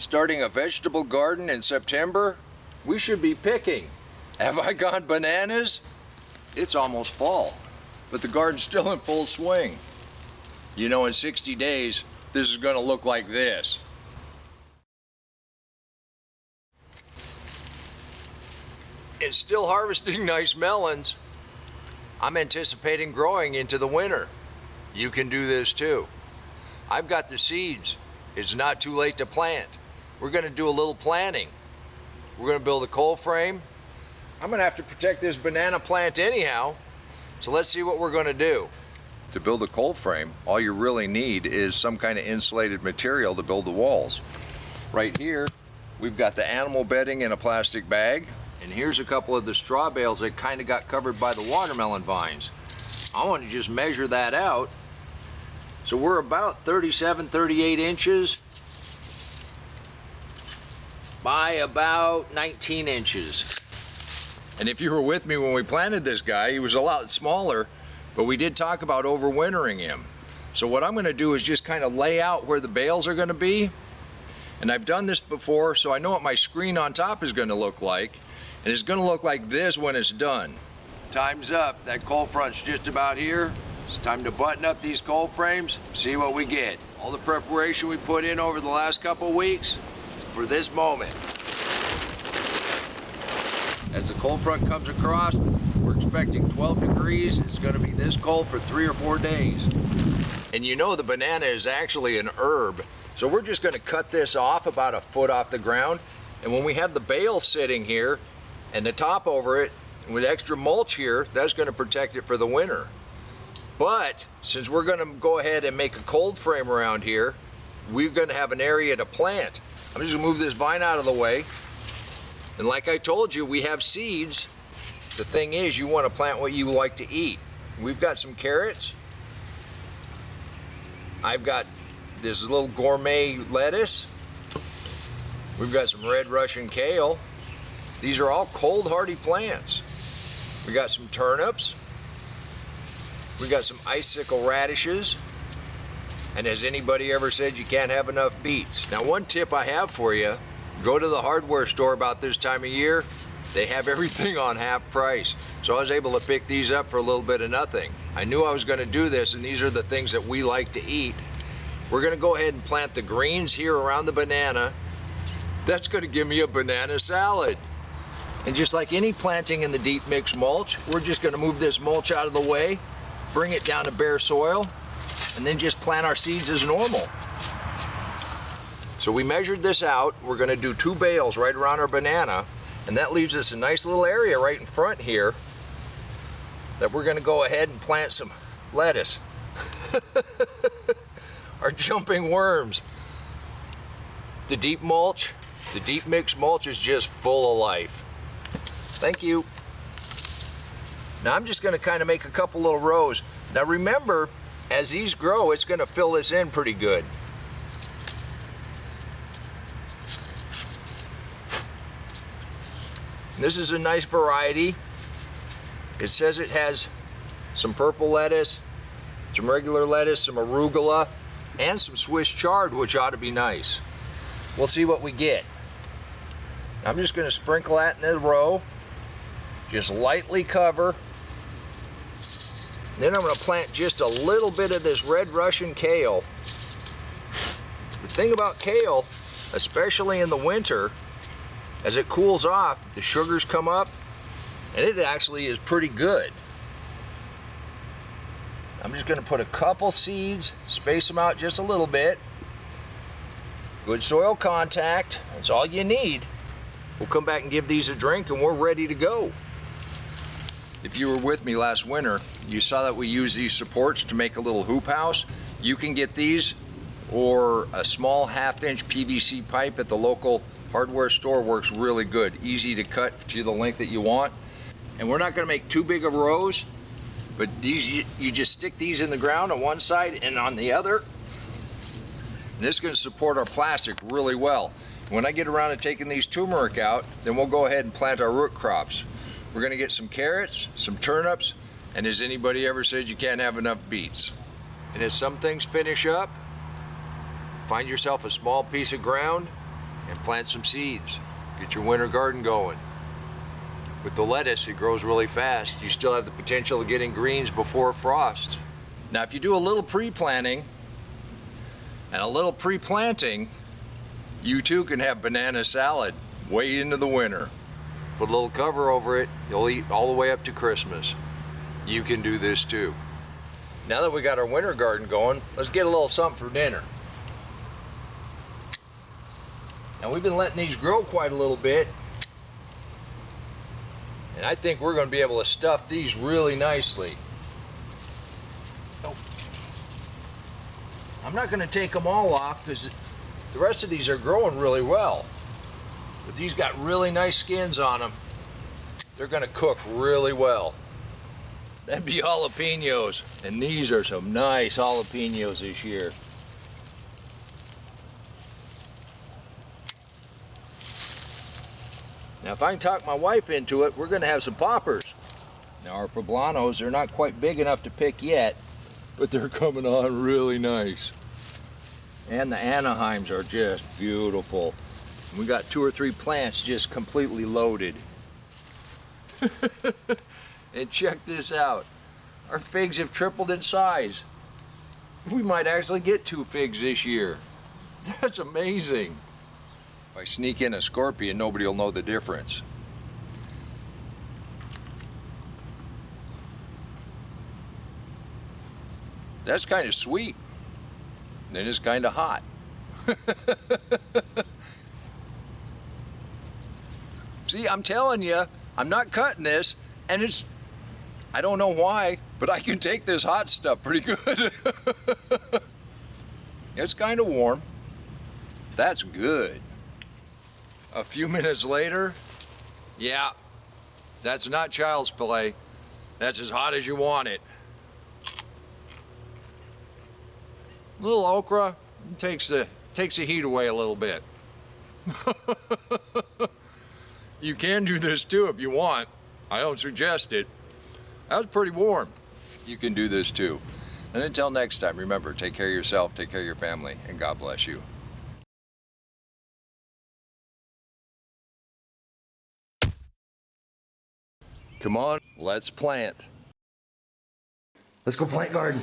Starting a vegetable garden in September? We should be picking. Have I gone bananas? It's almost fall, but the garden's still in full swing. You know, in 60 days, this is going to look like this. It's still harvesting nice melons. I'm anticipating growing into the winter. You can do this too. I've got the seeds. It's not too late to plant. We're going to do a little planting. We're going to build a cold frame. I'm going to have to protect this banana plant anyhow, so let's see what we're going to do. To build a cold frame, all you really need is some kind of insulated material to build the walls. Right here, we've got the animal bedding in a plastic bag, and here's a couple of the straw bales that kind of got covered by the watermelon vines. I want to just measure that out. So we're about 37, 38 inches by about 19 inches. And if you were with me when we planted this guy, he was a lot smaller, but we did talk about overwintering him. So what I'm going to do is just kind of lay out where the bales are going to be. And I've done this before, so I know what my screen on top is going to look like. And it's going to look like this when it's done. Time's up. That cold front's just about here. It's time to button up these cold frames, see what we get. All the preparation we put in over the last couple weeks for this moment. As the cold front comes across, we're expecting 12 degrees. It's going to be this cold for 3 or 4 days. And you know the banana is actually an herb, so we're just going to cut this off about a foot off the ground. And when we have the bale sitting here and the top over it with extra mulch here, that's going to protect it for the winter. But since we're going to go ahead and make a cold frame around here, we're going to have an area to plant. I'm just going to move this vine out of the way. And like I told you, we have seeds. The thing is, you want to plant what you like to eat. We've got some carrots. I've got this little gourmet lettuce. We've got some red Russian kale. These are all cold hardy plants. We got some turnips. We got some icicle radishes. And has anybody ever said you can't have enough beets? Now, one tip I have for you, go to the hardware store about this time of year. They have everything on half price. So I was able to pick these up for a little bit of nothing. I knew I was going to do this, and these are the things that we like to eat. We're going to go ahead and plant the greens here around the banana. That's going to give me a banana salad. And just like any planting in the deep mix mulch, we're just going to move this mulch out of the way, bring it down to bare soil, and then just plant our seeds as normal. So we measured this out. We're going to do 2 bales right around our banana, and that leaves us a nice little area right in front here that we're going to go ahead and plant some lettuce. Our jumping worms. The deep mulch, the deep mix mulch is just full of life. Thank you. Now I'm just going to kind of make a couple little rows. Now remember, as these grow, it's going to fill this in pretty good. This is a nice variety. It says it has some purple lettuce, some regular lettuce, some arugula, and some Swiss chard, which ought to be nice. We'll see what we get. I'm just going to sprinkle that in a row. Just lightly cover. Then I'm going to plant just a little bit of this red Russian kale. The thing about kale, especially in the winter, as it cools off, the sugars come up, and it actually is pretty good. I'm just going to put a couple seeds, space them out just a little bit. Good soil contact, that's all you need. We'll come back and give these a drink, and we're ready to go. If you were with me last winter, you saw that we use these supports to make a little hoop house. You can get these, or a small 1/2-inch PVC pipe at the local hardware store works really good. Easy to cut to the length that you want. And we're not going to make too big of rows, but these, you just stick these in the ground on one side and on the other. And this is going to support our plastic really well. When I get around to taking these turmeric out, then we'll go ahead and plant our root crops. We're going to get some carrots, some turnips, and has anybody ever said you can't have enough beets? And as some things finish up, find yourself a small piece of ground, and plant some seeds. Get your winter garden going. With the lettuce, it grows really fast. You still have the potential of getting greens before it frosts. Now, if you do a little pre-planting and a little pre-planting, you too can have banana salad way into the winter. Put a little cover over it, you'll eat all the way up to Christmas. You can do this too. Now that we got our winter garden going, let's get a little something for dinner. Now, we've been letting these grow quite a little bit, and I think we're going to be able to stuff these really nicely. I'm not going to take them all off because the rest of these are growing really well. But these got really nice skins on them. They're going to cook really well. That'd be jalapenos, and these are some nice jalapenos this year. Now, if I can talk my wife into it, we're going to have some poppers. Now, our poblanos are not quite big enough to pick yet, but they're coming on really nice. And the Anaheims are just beautiful. We got 2 or 3 plants just completely loaded. And check this out. Our figs have tripled in size. We might actually get 2 figs this year. That's amazing. If I sneak in a scorpion, nobody will know the difference. That's kind of sweet. Then it's kind of hot. See, I'm telling you, I'm not cutting this, and I don't know why, but I can take this hot stuff pretty good. It's kind of warm. That's good. A few minutes later, yeah, that's not child's play. That's as hot as you want it. A little okra takes the heat away a little bit. You can do this too if you want. I don't suggest it. That was pretty warm. You can do this too. And until next time, remember, take care of yourself, take care of your family, and God bless you. Come on, let's plant. Let's go plant garden.